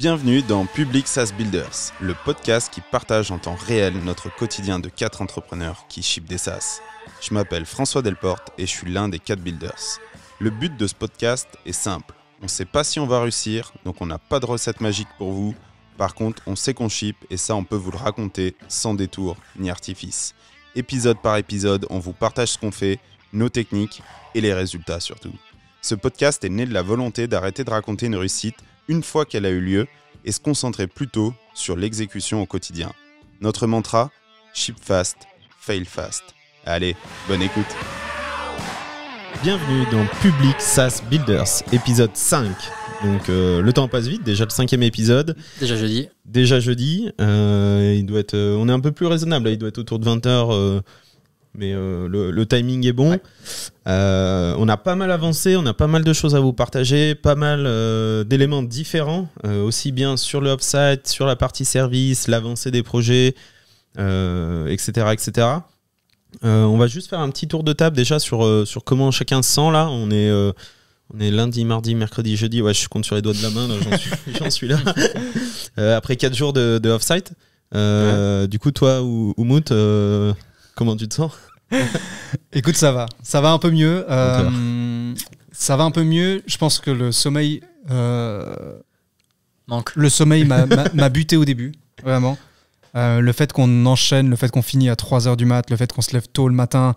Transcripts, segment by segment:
Bienvenue dans Public SaaS Builders, le podcast qui partage en temps réel notre quotidien de 4 entrepreneurs qui shippent des SaaS. Je m'appelle François Delporte et je suis l'un des 4 builders. Le but de ce podcast est simple. On ne sait pas si on va réussir, donc on n'a pas de recette magique pour vous. Par contre, on sait qu'on ship et ça, on peut vous le raconter sans détour ni artifice. Épisode par épisode, on vous partage ce qu'on fait, nos techniques et les résultats surtout. Ce podcast est né de la volonté d'arrêter de raconter une réussite une fois qu'elle a eu lieu et se concentrer plutôt sur l'exécution au quotidien. Notre mantra, ship fast, fail fast. Allez, bonne écoute. Bienvenue dans Public SaaS Builders, épisode 5. Donc le temps passe vite, déjà le 5e épisode. Déjà jeudi. Il doit être, on est un peu plus raisonnable, il doit être autour de 20h. Mais le timing est bon. Ouais. On a pas mal avancé, on a pas mal de choses à vous partager, pas mal d'éléments différents, aussi bien sur le off-site, sur la partie service, l'avancée des projets, etc. On va juste faire un petit tour de table déjà sur comment chacun se sent là. On est lundi, mardi, mercredi, jeudi. Ouais, je compte sur les doigts de la main, là, j'en suis là. Après 4 jours de off-site. Du coup, toi, Oumout, comment tu te sens ? Écoute, ça va un peu mieux. Ça va un peu mieux. Je pense que le sommeil manque. Le sommeil m'a buté au début, vraiment. Le fait qu'on enchaîne, le fait qu'on finit à 3h du mat, le fait qu'on se lève tôt le matin,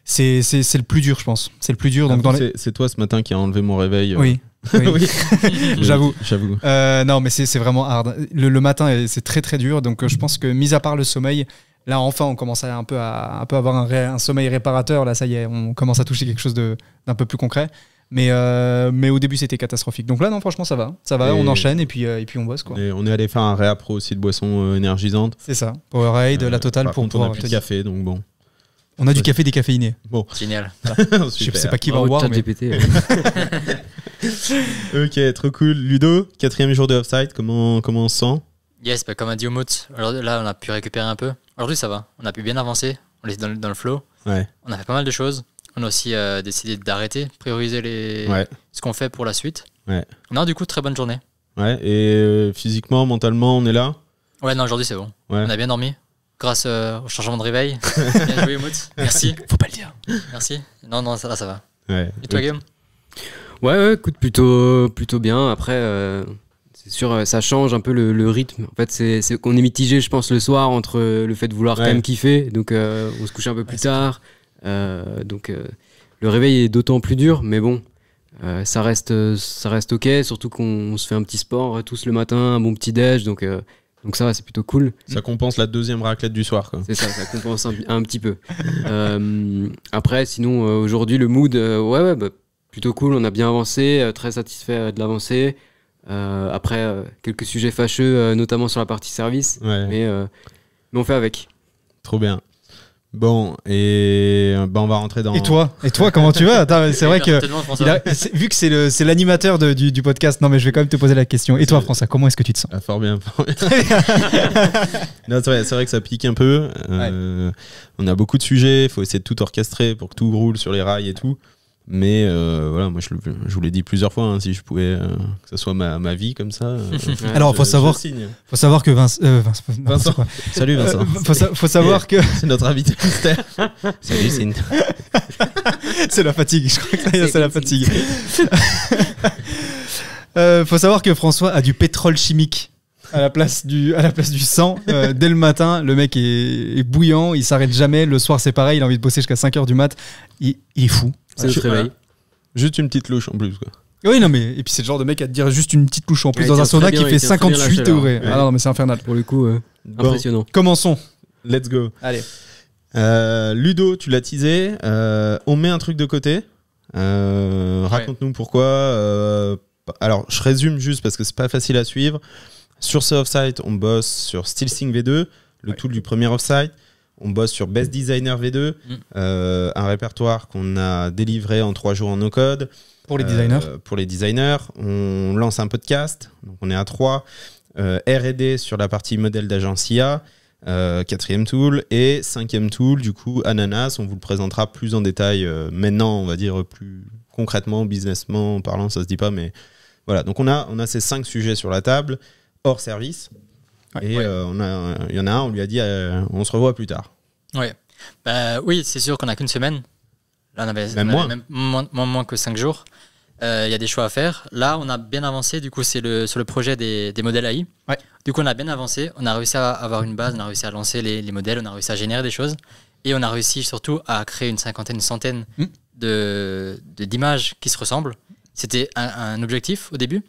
c'est le plus dur, je pense. C'est le plus dur. Donc c'est toi ce matin qui a enlevé mon réveil. Oui. Oui. J'avoue. Non, mais c'est vraiment hard. Le matin, c'est très très dur. Donc je pense que, mis à part le sommeil, là, enfin, on commence à un peu avoir un sommeil réparateur. Là, ça y est, on commence à toucher quelque chose d'un peu plus concret. Mais au début, c'était catastrophique. Donc là, non, franchement, ça va. On enchaîne et puis on bosse, quoi. Et on est allé faire un réappro aussi de boissons énergisantes. C'est ça. Powerade, la totale pour pouvoir. On a plus de café, donc bon. On a du café décaféiné. Bon. Génial. Je sais pas qui va en boire, mais... Ok, trop cool. Ludo, 4e jour de off-site, comment on se sent ? Yes, comme a dit Oumout, là, on a pu récupérer un peu. Aujourd'hui, ça va. On a pu bien avancer. On est dans le flow. Ouais. On a fait pas mal de choses. On a aussi décidé d'arrêter, prioriser ce qu'on fait pour la suite. Ouais. On a du coup très bonne journée. Ouais. Et physiquement, mentalement, on est là ? Ouais, non, aujourd'hui, c'est bon. Ouais. On a bien dormi. Grâce au changement de réveil. Bien joué, Oumout. Merci. Faut pas le dire. Merci. Non, ça va. Ouais. Et toi, Guillaume ? Ouais, écoute, plutôt bien. Après, c'est sûr, ça change un peu le rythme. En fait, c'est qu'on est mitigé, je pense, le soir entre le fait de vouloir quand même kiffer. Donc, on se couche un peu plus tard. Donc, le réveil est d'autant plus dur. Mais bon, ça reste OK. Surtout qu'on se fait un petit sport tous le matin, un bon petit déj. Donc ça va, c'est plutôt cool. Ça compense la 2e raclette du soir, quoi. C'est ça compense un petit peu. Après, sinon, aujourd'hui, le mood, plutôt cool. On a bien avancé, très satisfait de l'avancée. Après, quelques sujets fâcheux, notamment sur la partie service. Ouais. Mais on fait avec. Trop bien. Bon, et on va rentrer dans... Et toi, comment tu vas ? Attends, c'est vrai que vu que c'est l'animateur du podcast, non mais je vais quand même te poser la question. Et toi, François, comment est-ce que tu te sens ? Fort bien. Non, c'est vrai que ça pique un peu. On a beaucoup de sujets, il faut essayer de tout orchestrer pour que tout roule sur les rails et tout. Mais voilà, moi je vous l'ai dit plusieurs fois, si je pouvais que ce soit ma vie comme ça. Alors faut savoir que Vincent. Salut Vincent. Faut savoir que c'est notre invité mystère. Salut Cine. C'est la fatigue, je crois que c'est la fatigue. Faut savoir que François a du pétrole chimique à la place du sang. Dès le matin, le mec est bouillant, il s'arrête jamais. Le soir c'est pareil, il a envie de bosser jusqu'à 5h du mat. Il est fou. C'est notre réveil. Juste une petite louche en plus, quoi. Oui, non, mais et puis c'est le genre de mec à te dire juste une petite louche en plus dans un sauna qui fait 58 degrés. Ah non, mais c'est infernal. Pour le coup, impressionnant. Commençons. Let's go. Allez. Ludo, tu l'as teasé. On met un truc de côté. Raconte-nous pourquoi. Alors, je résume juste parce que c'est pas facile à suivre. Sur ce off-site, on bosse sur SteelSync V2, le tool du premier off-site. On bosse sur Best Designer V2, un répertoire qu'on a délivré en 3 jours en no-code. Pour les designers. On lance un podcast, donc on est à 3. R&D sur la partie modèle d'agence IA, 4e tool. Et 5e tool, du coup, Ananas. On vous le présentera plus en détail maintenant, on va dire plus concrètement, businessment parlant, ça se dit pas, mais voilà. Donc on a ces 5 sujets sur la table. hors service. Et il y en a un, on lui a dit on se revoit plus tard. Ouais. Oui, c'est sûr qu'on n'a qu'une semaine. Là, on avait même moins que 5 jours. Il y a des choix à faire. Là, on a bien avancé. Du coup, c'est sur le projet des modèles AI. Ouais. Du coup, on a bien avancé. On a réussi à avoir une base. On a réussi à lancer les modèles. On a réussi à générer des choses. Et on a réussi surtout à créer une centaine d'images qui se ressemblent. C'était un objectif au début.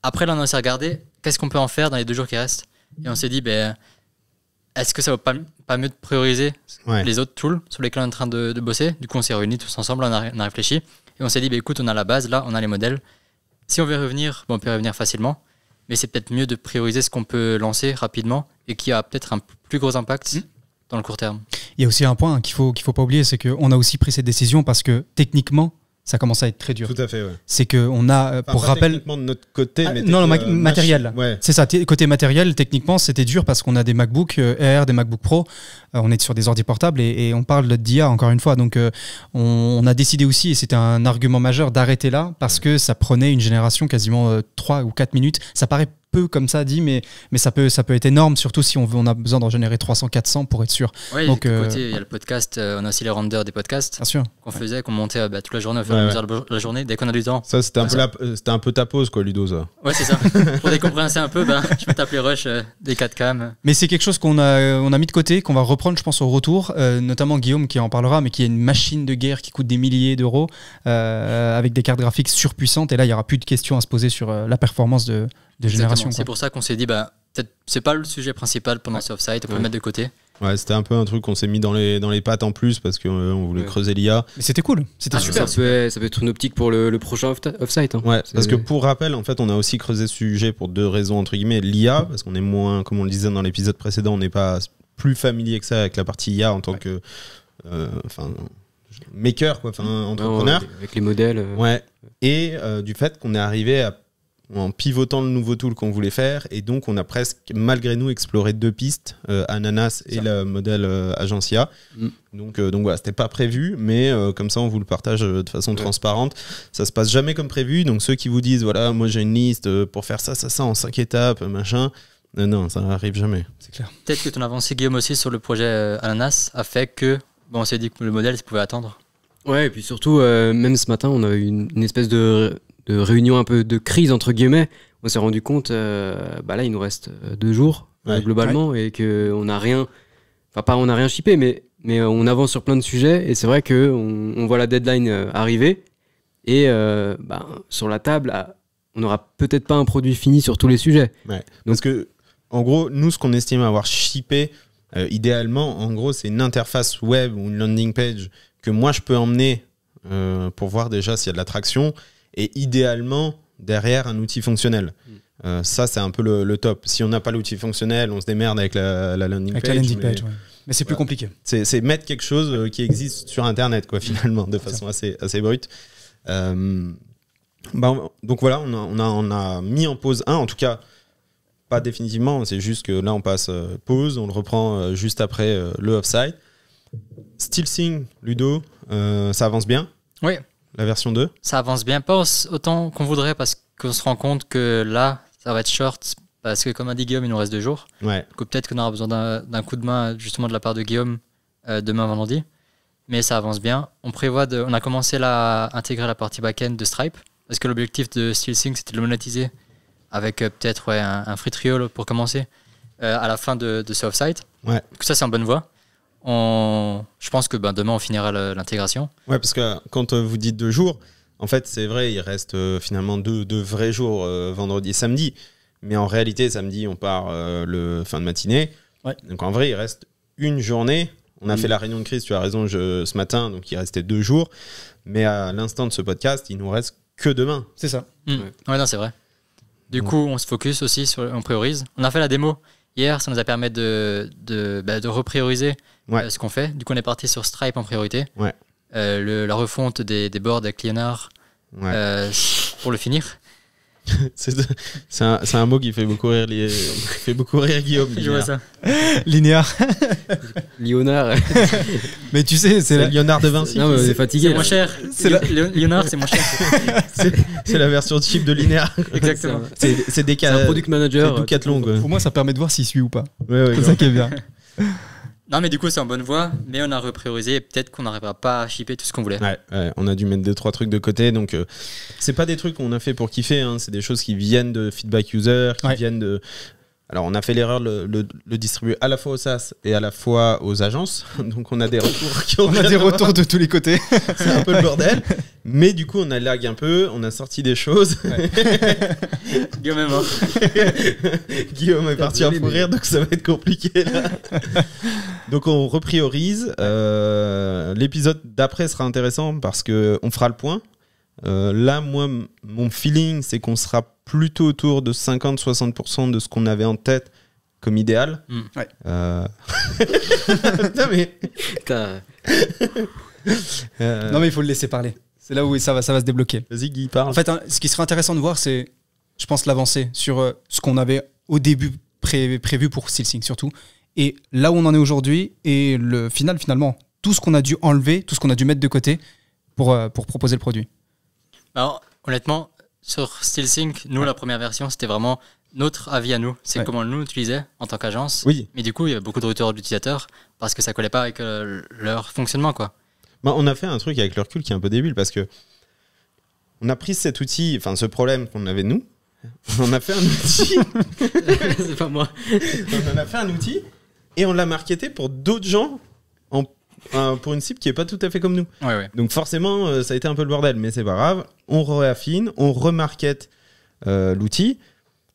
Après, là, on a aussi regardé qu'est-ce qu'on peut en faire dans les 2 jours qui restent. Et on s'est dit, est-ce que ça vaut pas mieux de prioriser les autres tools sur lesquels on est en train de bosser? Du coup, on s'est réunis tous ensemble, on a réfléchi. Et on s'est dit, écoute, on a la base, là, on a les modèles. Si on veut revenir, on peut revenir facilement. Mais c'est peut-être mieux de prioriser ce qu'on peut lancer rapidement et qui a peut-être un plus gros impact dans le court terme. Il y a aussi un point qu'il faut pas oublier, c'est qu'on a aussi pris cette décision parce que techniquement, ça commence à être très dur. Tout à fait, ouais. C'est qu'on a, pour rappel... techniquement de notre côté, mais matériel. Ouais. C'est ça, côté matériel, techniquement, c'était dur parce qu'on a des MacBook Air, des MacBook Pro, on est sur des ordi portables et on parle d'IA encore une fois. Donc, on a décidé aussi, et c'était un argument majeur, d'arrêter là parce que ça prenait une génération quasiment 3 ou 4 minutes. Ça paraît peu comme ça dit, mais ça peut être énorme, surtout si on a besoin d'en générer 300-400 pour être sûr. Oui, donc, côté, il y a le podcast, on a aussi les renders des podcasts qu'on montait toute la journée, au fur et à mesure de la journée, dès qu'on a du temps. Ça, c'était un peu ta pause, quoi, Ludo, ça. Ouais, c'est ça. Pour décompresser un peu, je me tape les rushs des 4K. Mais c'est quelque chose qu'on a mis de côté, qu'on va reprendre, je pense, au retour, notamment Guillaume qui en parlera, mais qui est une machine de guerre qui coûte des milliers d'euros, avec des cartes graphiques surpuissantes, et là, il n'y aura plus de questions à se poser sur la performance de génération. C'est pour ça qu'on s'est dit, peut-être c'est pas le sujet principal pendant ce off-site, on peut le mettre de côté. Ouais, c'était un peu un truc qu'on s'est mis dans les pattes en plus parce qu'on voulait creuser l'IA. Mais c'était cool, c'était super. Ça peut être une optique pour le prochain off-site. Hein. Ouais, parce que pour rappel, en fait, on a aussi creusé ce sujet pour 2 raisons, entre guillemets. L'IA, parce qu'on est moins, comme on le disait dans l'épisode précédent, on n'est pas plus familier que ça avec la partie IA en tant que maker, entrepreneur. Avec les modèles. Ouais. Et du fait qu'on est arrivé en pivotant le nouveau tool qu'on voulait faire, et donc on a presque malgré nous exploré 2 pistes, Ananas et le modèle Agencia. Donc voilà, c'était pas prévu, mais comme ça on vous le partage de façon transparente. Ça se passe jamais comme prévu, donc ceux qui vous disent voilà, moi j'ai une liste pour faire ça en 5 étapes, machin, non, ça n'arrive jamais. C'est clair. Peut-être que ton avancée, Guillaume, aussi sur le projet Ananas a fait que on s'est dit que le modèle pouvait attendre. Ouais, et puis surtout, même ce matin, on a eu une espèce de réunion un peu de crise entre guillemets. On s'est rendu compte là il nous reste 2 jours globalement, et qu'on n'a rien, on n'a rien shippé, mais on avance sur plein de sujets, et c'est vrai qu'on voit la deadline arriver, et sur la table on n'aura peut-être pas un produit fini sur tous les sujets. Parce que en gros, nous, ce qu'on estime avoir shippé idéalement, en gros, c'est une interface web ou une landing page que moi je peux emmener pour voir déjà s'il y a de la traction. Et idéalement, derrière, un outil fonctionnel. Ça, c'est un peu le top. Si on n'a pas l'outil fonctionnel, on se démerde avec la landing page. La landing page, mais c'est plus compliqué. C'est mettre quelque chose qui existe sur Internet, quoi, finalement, de façon assez brute. Donc voilà, on a mis en pause en tout cas, pas définitivement, c'est juste que là, on passe pause, on le reprend juste après le off-site. SteelSync, Ludo, ça avance bien? Oui. La version 2? Ça avance bien, pas autant qu'on voudrait, parce qu'on se rend compte que là, ça va être short, parce que comme a dit Guillaume, il nous reste 2 jours. Ouais. Donc peut-être qu'on aura besoin d'un coup de main, justement, de la part de Guillaume demain, vendredi. Mais ça avance bien. On a commencé à intégrer la partie back-end de Stripe, parce que l'objectif de SteelSync, c'était de le monétiser avec peut-être un free trial pour commencer à la fin de ce off-site. Ouais. Donc ça, c'est en bonne voie. Je pense que demain on finira l'intégration. Ouais, parce que quand vous dites 2 jours, en fait c'est vrai, il reste finalement 2 vrais jours, vendredi et samedi. Mais en réalité, samedi on part le fin de matinée. Ouais. Donc en vrai, il reste une journée. On a fait la réunion de crise, tu as raison, ce matin, donc il restait 2 jours. Mais à l'instant de ce podcast, il nous reste que demain. C'est ça. Ouais, non, c'est vrai. Du coup, on se focus aussi on priorise. On a fait la démo hier, ça nous a permis de reprioriser ce qu'on fait. Du coup, on est parti sur Stripe en priorité. Ouais. La refonte des boards avec Leonard pour le finir. C'est un mot qui fait beaucoup rire, Guillaume. Je vois ça. Linéaire. Léonard. Mais tu sais, c'est Léonard de Vinci. Non, mais on est fatigué. C'est moins cher. Léonard, c'est moins cher. C'est la version cheap de Linéaire. Exactement. C'est un product manager. C'est Decathlon, quoi. Pour moi, ça permet de voir s'il suit ou pas. Ouais, c'est ça qui est bien. Non, mais du coup, c'est en bonne voie, mais on a repriorisé et peut-être qu'on n'arrivera pas à shipper tout ce qu'on voulait. Ouais, on a dû mettre 2-3 trucs de côté, donc c'est pas des trucs qu'on a fait pour kiffer, hein, c'est des choses qui viennent de feedback user, qui viennent de... Alors, on a fait l'erreur de le distribuer à la fois aux SaaS et à la fois aux agences. Donc, on a des retours de tous les côtés. C'est un peu le bordel. Mais du coup, on a lag un peu. On a sorti des choses. Ouais. Guillaume est mort. Guillaume est parti en fou rire, donc ça va être compliqué là. Donc, on repriorise. L'épisode d'après sera intéressant parce qu'on fera le point. Là, moi, mon feeling, c'est qu'on sera plutôt autour de 50-60% de ce qu'on avait en tête comme idéal. Ouais. Putain, mais... Non, mais il faut le laisser parler. C'est là où ça va se débloquer. Vas-y, Guy, parle. En fait, ce qui serait intéressant de voir, c'est, je pense, l'avancée sur ce qu'on avait au début prévu pour SteelSync surtout. Et là où on en est aujourd'hui, et le final, finalement, tout ce qu'on a dû enlever, tout ce qu'on a dû mettre de côté pour proposer le produit. Alors, honnêtement, sur SteelSync, nous, la première version, c'était vraiment notre avis à nous. C'est comment nous l'utilisait en tant qu'agence. Oui. Mais du coup, il y avait beaucoup de retours d'utilisateurs parce que ça collait pas avec leur fonctionnement, quoi. Bah, on a fait un truc avec le recul qui est un peu débile parce que on a pris cet outil, enfin ce problème qu'on avait nous, on a fait un outil. C'est pas moi. On a fait un outil et on l'a marketé pour d'autres gens pour une cible qui est pas tout à fait comme nous. Ouais. Donc forcément, ça a été un peu le bordel, mais c'est pas grave. On réaffine, on remarket l'outil.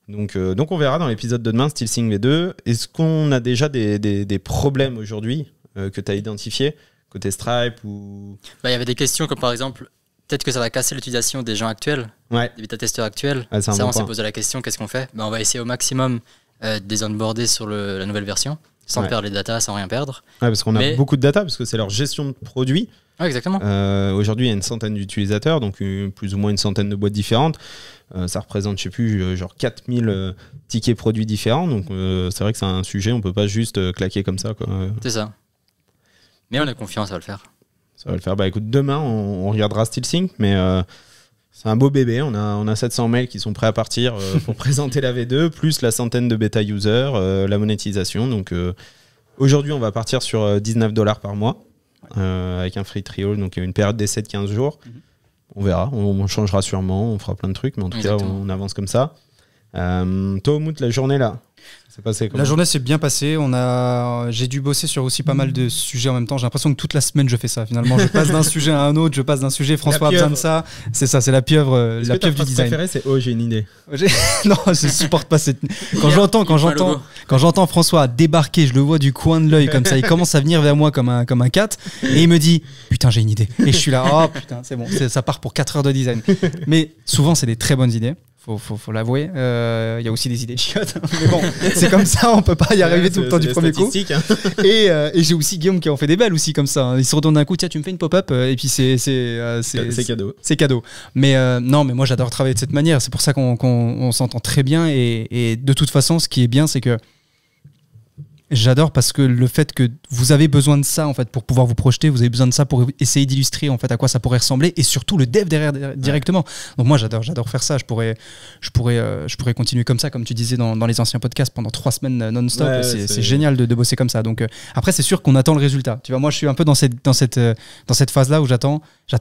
Donc on verra dans l'épisode de demain, SteelSync V2. Est-ce qu'on a déjà des problèmes aujourd'hui que tu as identifiés côté Stripe ou... Il y avait des questions comme par exemple, peut-être que ça va casser l'utilisation des gens actuels, des bêta-testeurs actuels. Ça, on s'est posé la question, qu'est-ce qu'on fait ? On va essayer au maximum de les onboarder sur la nouvelle version, sans perdre les datas, sans rien perdre. Parce qu'on a beaucoup de data, parce que c'est leur gestion de produits. Ouais, exactement. Aujourd'hui, il y a une centaine d'utilisateurs, donc plus ou moins une centaine de boîtes différentes. Ça représente, je sais plus, genre 4000 tickets produits différents. Donc c'est vrai que c'est un sujet, on peut pas juste claquer comme ça, quoi. C'est ça. Mais on a confiance, ça va le faire. Ça va le faire. Bah écoute, demain, on regardera SteelSync, mais c'est un beau bébé. On a 700 mails qui sont prêts à partir pour présenter la V2, plus la centaine de bêta users, la monétisation. Donc aujourd'hui, on va partir sur $19 par mois avec un free trial, donc une période d'essai de 15 jours. On verra, on changera sûrement, on fera plein de trucs, mais en tout cas, on avance comme ça. Toi, Mout, la journée là, c'est passé comment ? La journée s'est bien passée. J'ai dû bosser sur aussi pas mal de sujets en même temps. J'ai l'impression que toute la semaine je fais ça. Finalement, je passe d'un sujet à un autre. Je passe d'un sujet. François a besoin de ça. C'est ça, c'est la pieuvre, la pieuvre du design. Préférée, c'est j'ai une idée. Non, je supporte pas cette. Quand j'entends François débarquer, je le vois du coin de l'œil comme ça. Il commence à venir vers moi comme un cat et il me dit putain j'ai une idée. Et je suis là oh putain c'est bon, ça part pour 4 heures de design. Mais souvent c'est des très bonnes idées. Faut l'avouer. Il y a aussi des idées chiottes. Mais bon, c'est comme ça, on peut pas y arriver tout le temps du premier coup. Hein. Et j'ai aussi Guillaume qui en fait des belles aussi comme ça. Il se retourne d'un coup, tiens, tu me fais une pop-up et puis c'est cadeau. C'est cadeau. Mais non, mais moi j'adore travailler de cette manière. C'est pour ça qu'on s'entend très bien. Et de toute façon, ce qui est bien, c'est que j'adore parce que le fait que vous avez besoin de ça en fait pour pouvoir vous projeter, vous avez besoin de ça pour essayer d'illustrer en fait à quoi ça pourrait ressembler et surtout le dev derrière directement. Donc moi j'adore faire ça. Je pourrais continuer comme ça comme tu disais dans les anciens podcasts pendant 3 semaines non-stop. Ouais, c'est génial de bosser comme ça. Donc après c'est sûr qu'on attend le résultat. Tu vois, moi je suis un peu dans cette phase là où j'attends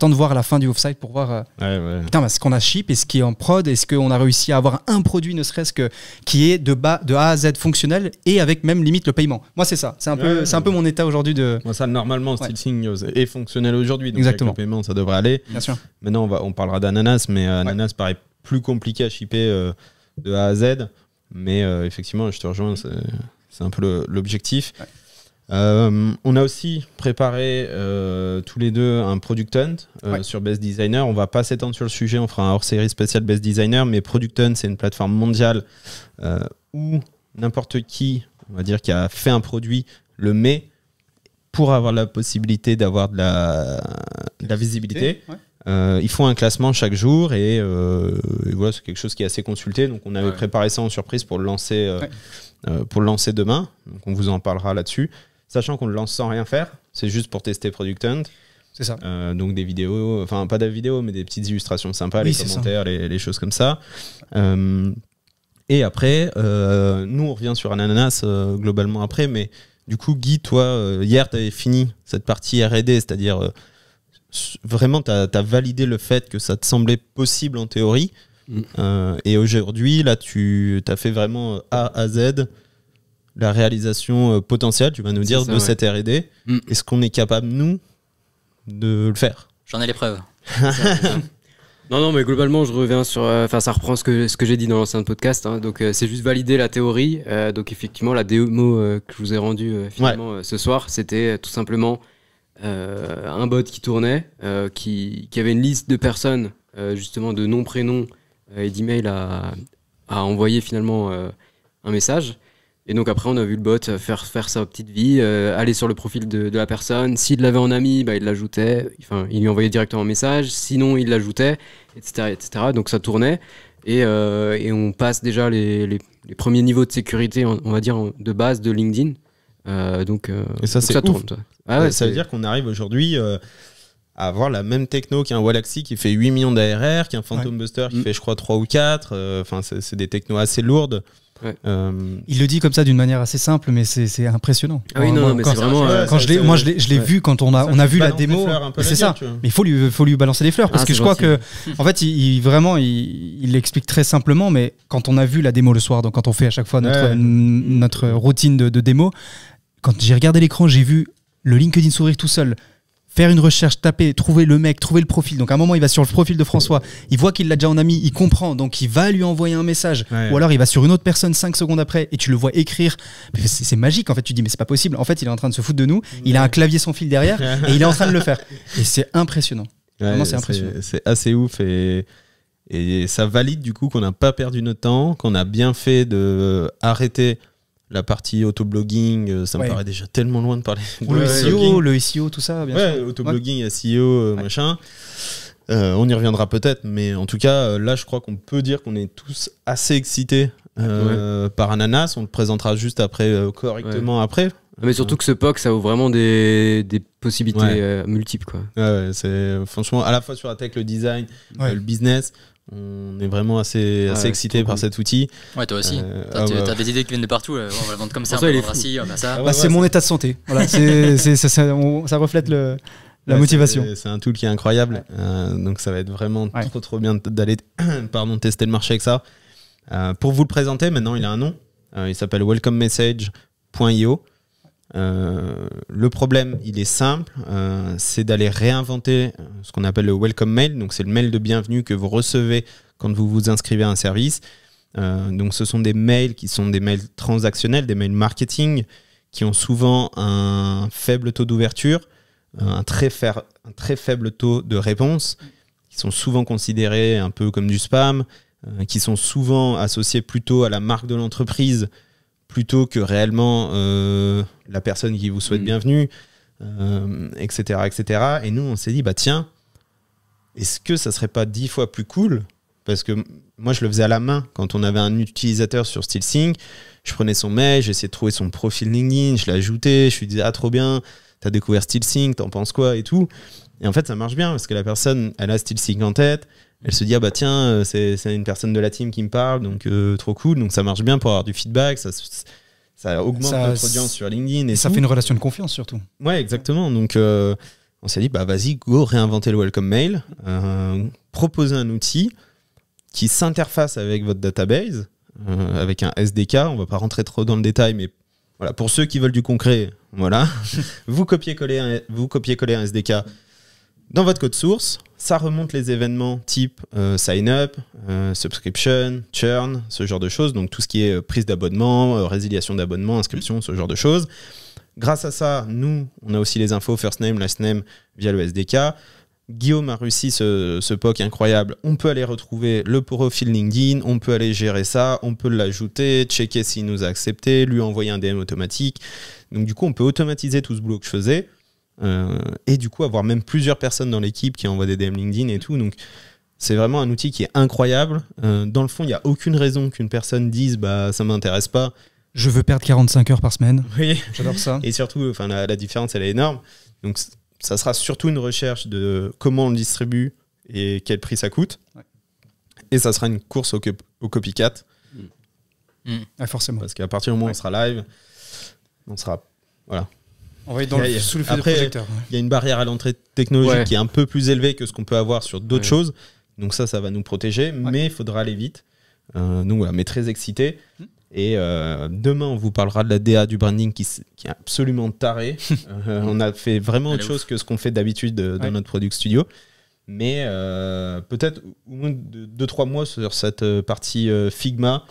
de voir la fin du offsite pour voir putain, ce qu'on a ship, est-ce qu'il est en prod, est-ce qu'on a réussi à avoir un produit ne serait-ce que qui est de A à Z fonctionnel et avec même limite le paiement. Moi c'est ça, c'est un peu mon état aujourd'hui de... Moi, ça normalement SteelSync est fonctionnel aujourd'hui, donc exactement. Avec le paiement ça devrait aller. Bien sûr. Maintenant on parlera d'Ananas, mais Ananas paraît plus compliqué à shipper de A à Z, mais effectivement je te rejoins, c'est un peu l'objectif. On a aussi préparé tous les deux un Product Hunt sur Best Designer. On va pas s'étendre sur le sujet, on fera un hors-série spécial Best Designer, mais Product Hunt c'est une plateforme mondiale où n'importe qui, on va dire, qui a fait un produit le met pour avoir la possibilité d'avoir de la visibilité. Ils font un classement chaque jour et voilà, c'est quelque chose qui est assez consulté. Donc on avait préparé ça en surprise pour le lancer, demain. Donc on vous en parlera là-dessus. Sachant qu'on le lance sans rien faire, c'est juste pour tester Product Hunt. C'est ça. Donc des vidéos, enfin pas des vidéos, mais des petites illustrations sympas, les commentaires, les choses comme ça. Et après, nous on revient sur Ananas globalement après, mais du coup Guy, toi, hier tu avais fini cette partie R&D, c'est-à-dire vraiment tu as validé le fait que ça te semblait possible en théorie. Et aujourd'hui, là tu as fait vraiment A à Z la réalisation potentielle, tu vas nous dire, de cette R&D. Est-ce qu'on est capable, nous, de le faire? J'en ai les preuves. Non, mais globalement, je reviens sur. Ça reprend ce que j'ai dit dans l'ancien podcast. Hein, donc, c'est juste valider la théorie. Donc, effectivement, la démo que je vous ai rendue finalement ce soir, c'était tout simplement un bot qui tournait, qui avait une liste de personnes, justement, de noms, prénoms et d'emails à envoyer finalement un message. Et donc après, on a vu le bot faire sa petite vie, aller sur le profil de la personne. S'il l'avait en ami, il l'ajoutait. Enfin, il lui envoyait directement un message. Sinon, il l'ajoutait, etc., etc. Donc ça tournait. Et on passe déjà les premiers niveaux de sécurité, on va dire, de base de LinkedIn. Et ça, c'est ça ouf. tourne. Ça veut dire qu'on arrive aujourd'hui à avoir la même techno qu'un Wallaxy qui fait 8 millions d'ARR, qu'un Phantom Buster qui fait, je crois, 3 ou 4. Enfin, c'est des technos assez lourdes. Il le dit comme ça d'une manière assez simple, mais c'est impressionnant. Ah oui, non, mais c'est vraiment. Moi, je l'ai vu quand on a vu la démo. C'est ça. Mais il faut lui balancer des fleurs parce que je crois que, en fait, il l'explique très simplement. Mais quand on a vu la démo le soir, donc quand on fait à chaque fois notre routine de démo, quand j'ai regardé l'écran, j'ai vu le LinkedIn s'ouvrir tout seul. Faire une recherche, taper, trouver le mec, trouver le profil. Donc à un moment, il va sur le profil de François, il voit qu'il l'a déjà en ami, il comprend, donc il va lui envoyer un message. Ou alors il va sur une autre personne 5 secondes après et tu le vois écrire. C'est magique en fait, tu te dis mais c'est pas possible. En fait, il est en train de se foutre de nous, il a un clavier sans fil derrière et il est en train de le faire. Et c'est impressionnant. Vraiment, c'est impressionnant. C'est assez ouf et ça valide du coup qu'on n'a pas perdu notre temps, qu'on a bien fait de arrêter la partie autoblogging, ça me paraît déjà tellement loin de parler. Le SEO, tout ça, bien sûr. Autoblogging, SEO, machin. On y reviendra peut-être, mais en tout cas, là, je crois qu'on peut dire qu'on est tous assez excités par Ananas. On le présentera juste après, correctement après. Mais surtout que ce POC, ça ouvre vraiment des possibilités multiples, quoi. C'est franchement à la fois sur la tech, le design, le business. On est vraiment assez excité par cet outil. Ouais, toi aussi. T'as des idées qui viennent de partout. On va le vendre comme ça, on va vendre ainsi, on va ça. C'est mon état de santé. Voilà, ça reflète la motivation. C'est un tool qui est incroyable. Donc ça va être vraiment trop bien d'aller tester le marché avec ça. Pour vous le présenter, maintenant il a un nom. Il s'appelle welcomemessage.io. Le problème, il est simple, c'est d'aller réinventer ce qu'on appelle le welcome mail. Donc c'est le mail de bienvenue que vous recevez quand vous vous inscrivez à un service. Donc ce sont des mails qui sont des mails transactionnels, des mails marketing qui ont souvent un faible taux d'ouverture, un très faible taux de réponse, qui sont souvent considérés un peu comme du spam, qui sont souvent associés plutôt à la marque de l'entreprise plutôt que réellement la personne qui vous souhaite bienvenue, etc., etc. Et nous, on s'est dit, tiens, est-ce que ça serait pas 10 fois plus cool? Parce que moi, je le faisais à la main. Quand on avait un utilisateur sur SteelSync, je prenais son mail, j'essayais de trouver son profil LinkedIn, je l'ajoutais, je lui disais, trop bien, t'as découvert SteelSync, t'en penses quoi et tout. Et en fait, ça marche bien parce que la personne, elle a SteelSync en tête. Elle se dit, tiens, c'est une personne de la team qui me parle, donc trop cool. Donc ça marche bien pour avoir du feedback, ça augmente notre audience sur LinkedIn. Et ça fait une relation de confiance surtout. Ouais, exactement. Donc on s'est dit, vas-y, go, réinventer le welcome mail, proposer un outil qui s'interface avec votre database, avec un SDK. On va pas rentrer trop dans le détail, mais voilà, pour ceux qui veulent du concret, voilà, vous copiez-collez un SDK dans votre code source, ça remonte les événements type sign up, subscription, churn, ce genre de choses. Donc tout ce qui est prise d'abonnement, résiliation d'abonnement, inscription, ce genre de choses. Grâce à ça, nous, on a aussi les infos first name, last name via le SDK. Guillaume a réussi ce POC incroyable. On peut aller retrouver le profil LinkedIn, on peut aller gérer ça, on peut l'ajouter, checker s'il nous a accepté, lui envoyer un DM automatique. Donc du coup, on peut automatiser tout ce boulot que je faisais. et du coup avoir même plusieurs personnes dans l'équipe qui envoient des DM LinkedIn et tout. Donc c'est vraiment un outil qui est incroyable. Dans le fond, il n'y a aucune raison qu'une personne dise bah ça m'intéresse pas. Je veux perdre 45 heures par semaine. Oui. J'adore ça. Et surtout, la différence elle est énorme. Donc ça sera surtout une recherche de comment on le distribue et quel prix ça coûte. Ouais. Et ça sera une course au copycat. Ah, forcément. Parce qu'à partir du moment où on sera live, on sera... Voilà. On va être sous le feu de projecteur. Il y a une barrière à l'entrée technologique qui est un peu plus élevée que ce qu'on peut avoir sur d'autres choses. Donc ça va nous protéger, mais il faudra aller vite. Donc voilà, mais très excité. Et demain, on vous parlera de la DA du branding qui est absolument tarée. On a fait vraiment autre chose que ce qu'on fait d'habitude dans notre Product Studio. Mais peut-être au moins 2-3 mois sur cette partie Figma.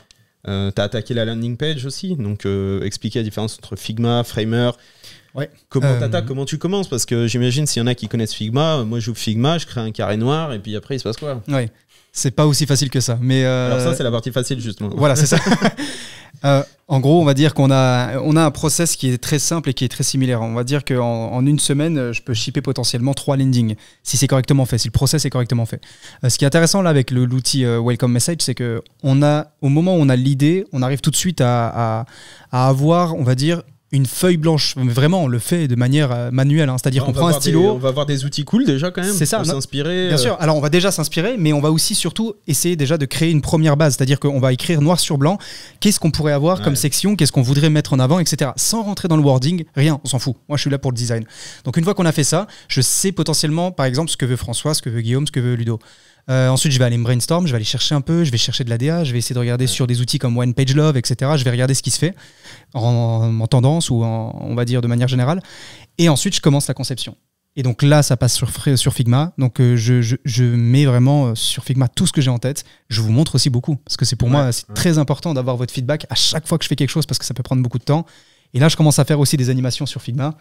T'as attaqué la landing page aussi, donc expliquer la différence entre Figma, Framer. Ouais. Comment tu commences? Parce que j'imagine s'il y en a qui connaissent Figma, moi j'ouvre Figma, je crée un carré noir et puis après il se passe quoi? Ouais. C'est pas aussi facile que ça. Mais alors ça c'est la partie facile justement. Voilà, c'est ça. En gros, on va dire qu'on a un process qui est très simple et qui est très similaire. On va dire qu'en une semaine, je peux shipper potentiellement 3 landings si c'est correctement fait, si le process est correctement fait. Ce qui est intéressant là avec l'outil Welcome Message, c'est que au moment où on a l'idée, on arrive tout de suite à avoir, on va dire, une feuille blanche. Vraiment, on le fait de manière manuelle. C'est-à-dire qu'on prend un stylo. On va avoir des outils cool déjà quand même. C'est ça. Pour s'inspirer. Bien sûr. Alors, on va déjà s'inspirer, mais on va aussi surtout essayer déjà de créer une première base. C'est-à-dire qu'on va écrire noir sur blanc. Qu'est-ce qu'on pourrait avoir comme section? Qu'est-ce qu'on voudrait mettre en avant, etc. Sans rentrer dans le wording. Rien. On s'en fout. Moi, je suis là pour le design. Donc, une fois qu'on a fait ça, je sais potentiellement, par exemple, ce que veut François, ce que veut Guillaume, ce que veut Ludo. Ensuite, je vais aller me brainstorm, je vais aller chercher un peu, je vais chercher de la DA, je vais essayer de regarder sur des outils comme One Page Love, etc. Je vais regarder ce qui se fait en tendance ou on va dire de manière générale. Et ensuite, je commence la conception. Et donc là, ça passe sur Figma. Donc je mets vraiment sur Figma tout ce que j'ai en tête. Je vous montre aussi beaucoup parce que c'est pour moi, c'est très important d'avoir votre feedback à chaque fois que je fais quelque chose parce que ça peut prendre beaucoup de temps. Et là, je commence à faire aussi des animations sur Figma.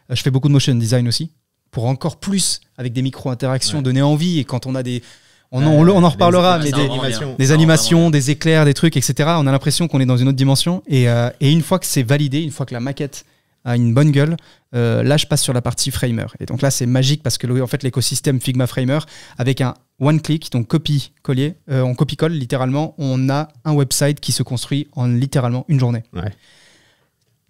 Je fais beaucoup de motion design aussi pour encore plus avec des micro-interactions, donner envie. Et quand on a des... On en reparlera, mais des animations, des éclairs, des trucs, etc. On a l'impression qu'on est dans une autre dimension. Et une fois que c'est validé, une fois que la maquette a une bonne gueule, là, je passe sur la partie Framer. Et donc là, c'est magique parce que en fait, l'écosystème Figma Framer, avec un one-click, donc copie-coller, on copie-colle littéralement, on a un website qui se construit en littéralement une journée. Ouais.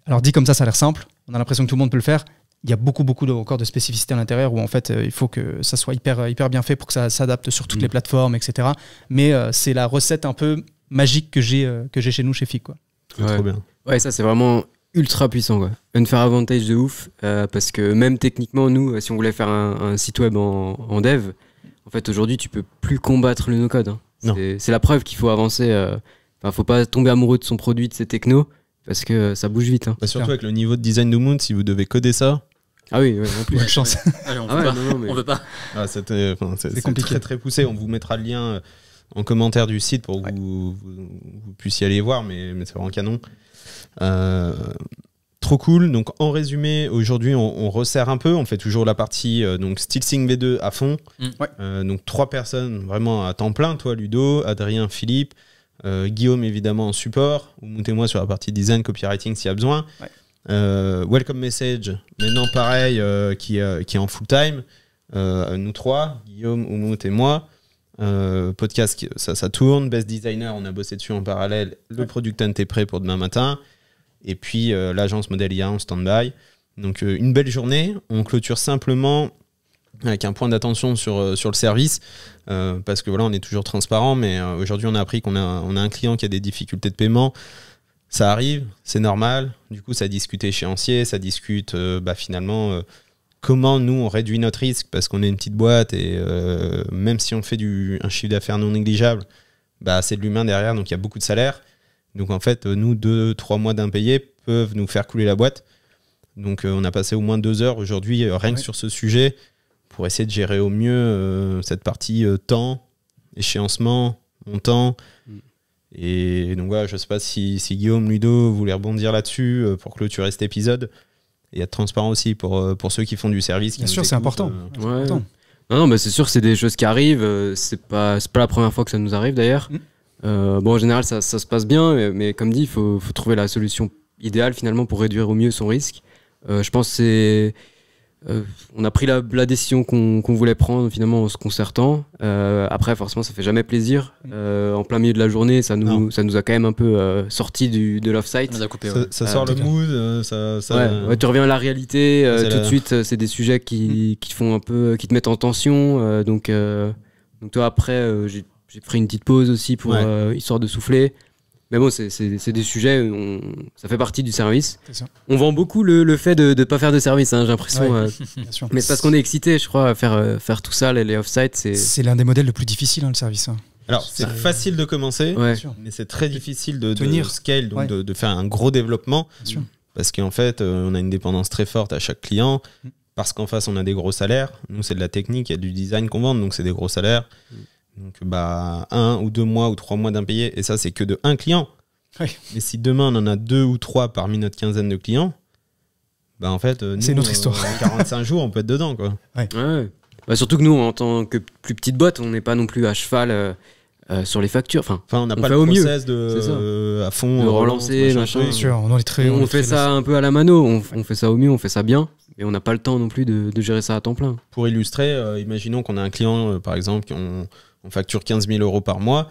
Alors dit comme ça a l'air simple. On a l'impression que tout le monde peut le faire. Il y a beaucoup encore de spécificités à l'intérieur où en fait il faut que ça soit hyper bien fait pour que ça s'adapte sur toutes les plateformes, etc. Mais c'est la recette un peu magique que j'ai chez nous chez FIG, quoi. Trop bien. Ouais, ça c'est vraiment ultra puissant, quoi. Unfair advantage de ouf parce que même techniquement nous, si on voulait faire un site web en dev, en fait aujourd'hui tu peux plus combattre le no-code. Hein. C'est la preuve qu'il faut avancer. Faut pas tomber amoureux de son produit, de ses technos. Parce que ça bouge vite. Hein. Bah surtout avec le niveau de design de Moon, si vous devez coder ça. Ah oui, en plus. Bonne chance. Allez, on veut pas. Ah, c'est compliqué. Très très poussé. On vous mettra le lien en commentaire du site pour que vous puissiez aller voir, mais c'est vraiment canon. Trop cool. Donc en résumé, aujourd'hui on resserre un peu. On fait toujours la partie donc SteelSync V2 à fond. Donc 3 personnes vraiment à temps plein. Toi, Ludo, Adrien, Philippe. Guillaume évidemment en support, ou montez-moi sur la partie design, copywriting s'il y a besoin. Welcome Message, maintenant pareil, qui est en full time. Nous 3, Guillaume, Oumout et moi. Podcast, ça tourne. Best Designer, on a bossé dessus en parallèle. Le Product Hunt est prêt pour demain matin. Et puis l'agence Model IA en stand-by. Donc une belle journée. On clôture simplement avec un point d'attention sur le service, parce que voilà, on est toujours transparent, mais aujourd'hui on a appris qu'on a un client qui a des difficultés de paiement. Ça arrive, c'est normal. Du coup, ça discute échéancier, ça discute finalement comment nous on réduit notre risque, parce qu'on est une petite boîte et même si on fait un chiffre d'affaires non négligeable, c'est de l'humain derrière, donc il y a beaucoup de salaire. Donc en fait, nous, 2-3 mois d'impayés peuvent nous faire couler la boîte. Donc on a passé au moins 2 heures aujourd'hui rien que sur ce sujet, pour essayer de gérer au mieux cette partie temps, échéancement, montant. Et donc voilà, je ne sais pas si Guillaume, Ludo voulait rebondir là-dessus pour clôturer cet épisode et être transparent aussi pour ceux qui font du service. Bien sûr, c'est important. Non, mais c'est sûr que c'est des choses qui arrivent. C'est pas la première fois que ça nous arrive d'ailleurs. En général, ça se passe bien, mais comme dit, il faut trouver la solution idéale finalement pour réduire au mieux son risque. Je pense que on a pris la décision qu'on voulait prendre finalement en se concertant. Après, forcément, ça fait jamais plaisir. En plein milieu de la journée, ça nous a quand même un peu sorti de l'off-site. Ça nous a coupé. Ça sort le mood. Ouais, tu reviens à la réalité. Tout de suite, c'est des sujets qui te font un peu, qui te mettent en tension. Donc toi, après, j'ai pris une petite pause aussi pour histoire de souffler. Mais bon, c'est des sujets, ça fait partie du service. On vend beaucoup le fait de ne pas faire de service, hein, j'ai l'impression. Mais c'est parce qu'on est excité, je crois, à faire tout ça, les off-site. C'est l'un des modèles le plus difficiles, le service. Alors, c'est facile de commencer, mais c'est très difficile de scale, donc de faire un gros développement. Parce qu'en fait, on a une dépendance très forte à chaque client. Parce qu'en face, on a des gros salaires. Nous, c'est de la technique, il y a du design qu'on vend, donc c'est des gros salaires. Donc 1 ou 2 mois ou 3 mois d'impayés, et ça c'est que de un client. Mais si demain on en a 2 ou 3 parmi notre quinzaine de clients, en fait c'est notre histoire. En 45 jours on peut être dedans quoi. Surtout que nous en tant que plus petite boîte, on n'est pas non plus à cheval sur les factures. Enfin on n'a pas le process à fond de relancer machin. On fait ça un peu à la mano, on fait ça au mieux, on fait ça bien. Et on n'a pas le temps non plus de gérer ça à temps plein. Pour illustrer, imaginons qu'on a un client, par exemple, on facture 15 000 € par mois.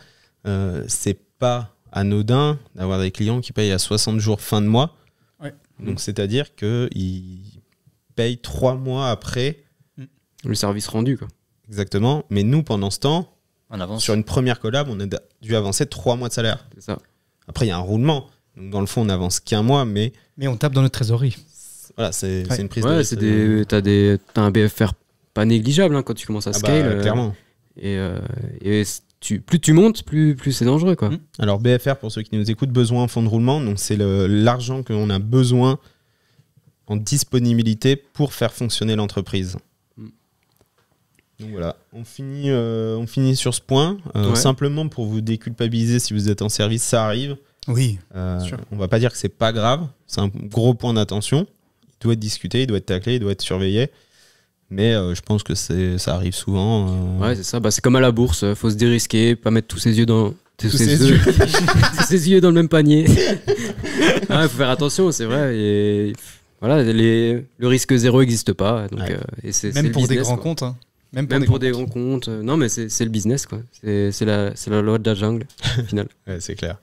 C'est pas anodin d'avoir des clients qui payent à 60 jours fin de mois. Donc, c'est-à-dire qu'ils payent 3 mois après le service rendu, quoi. Exactement. Mais nous, pendant ce temps, on avance. Sur une première collab, on a dû avancer 3 mois de salaire. C'est ça. Après, il y a un roulement. Donc, dans le fond, on n'avance qu'un mois, mais on tape dans notre trésorerie. Voilà, c'est une prise de risque. T'as un BFR pas négligeable quand tu commences à scale. Clairement. Et plus tu montes, plus c'est dangereux, quoi. Alors BFR, pour ceux qui nous écoutent, besoin en fonds de roulement, donc c'est l'argent qu'on a besoin en disponibilité pour faire fonctionner l'entreprise. Donc voilà, on finit sur ce point. Simplement pour vous déculpabiliser si vous êtes en service, ça arrive. Oui. On va pas dire que c'est pas grave, c'est un gros point d'attention. Il doit être discuté, il doit être taclé, il doit être surveillé. Mais je pense que ça arrive souvent. Ouais, c'est ça. C'est comme à la bourse. Faut se dérisquer, pas mettre tous ses yeux dans tous ses yeux dans le même panier. Faut faire attention, c'est vrai. Et voilà, le risque zéro n'existe pas. Donc, et même pour business, des grands quoi. comptes. Même pour des grands comptes. Non, mais c'est le business, quoi. C'est la loi de la jungle, au final. Ouais, c'est clair.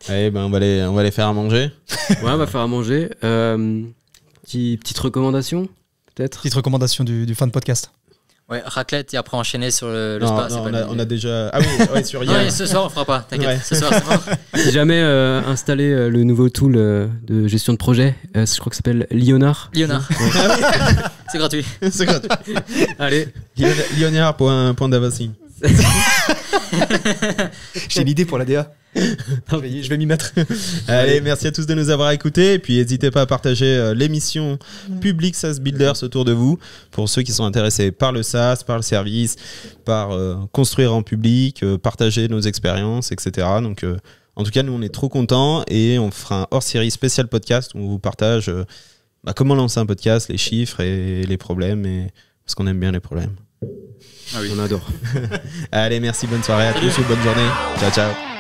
Allez, on va aller faire à manger. Ouais, on va faire à manger. Petite recommandation, peut-être. Petite recommandation du fan podcast. Ouais, raclette et après enchaîner sur le spa. On a déjà. Ah oui, sur hier. Non, ce soir on fera pas, t'inquiète. Ce soir c'est mort. Si jamais installer le nouveau tool de gestion de projet, je crois que ça s'appelle Lionard. C'est gratuit. C'est gratuit. Allez. Lionard.davassi. J'ai l'idée pour la DA. Je vais m'y mettre. Allez, merci à tous de nous avoir écoutés. Et puis n'hésitez pas à partager l'émission Public SaaS Builders autour de vous. Pour ceux qui sont intéressés par le SaaS, par le service, par construire en public, partager nos expériences, etc. Donc en tout cas, nous on est trop contents et on fera un hors-série spécial podcast où on vous partage comment lancer un podcast, les chiffres et les problèmes, parce qu'on aime bien les problèmes. Ah oui. On adore. Allez, merci, bonne soirée à tous ou bonne journée. Ciao, ciao.